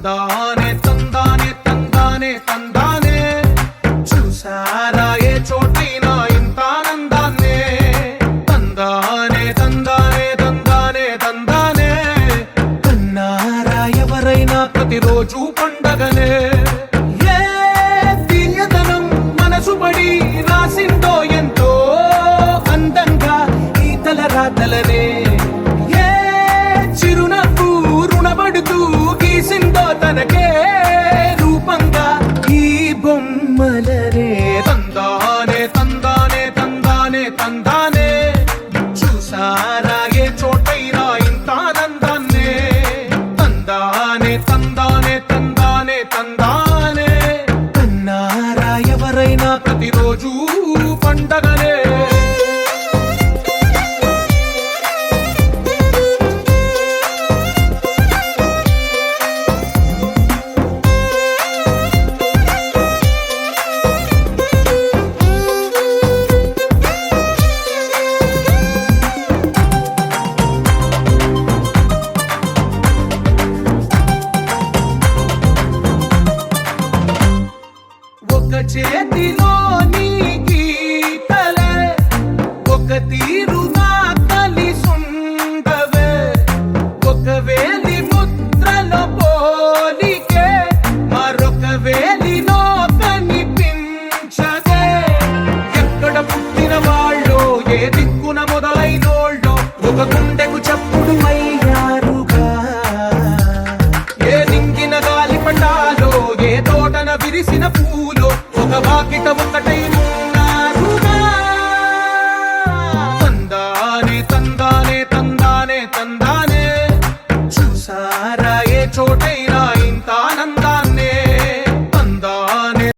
తందానే తందానే తందానే తందానే చూసారా ఏ చోటైనా ఇంత ఆనందాన్నే తందానే తందానే తందానే తందానే కన్నారా ఎవరైనా ప్రతిరోజు పండగనే ఏ తీయదనం మనసు పడి రాసిందో ఎంతో అందంగా ఈ తలరాతలనే ఏ చిరునవ్వు రుణపడుతూ గీసిందో తనకే రూపంగా ఈ బొమ్మలనే తందానే తందానే తందానే తందానే చూసారా ఏ చోటైనా ఇంత ఆనందాన్నే తందానే తందానే తందానే తందానే కన్నారా ఎవరైనా ప్రతిరోజు పండగనే ఒక చేతిలో నీ గీతలే ఒక తీరుగా కలిసుండవే ఒక వేలి ముద్రలో పోలికే మరొక వేలిలో కనిపించదే ఎక్కడ పుట్టిన వాళ్ళో ఏ దిక్కున మొదలైనోళ్ళో ఒక గుండెకు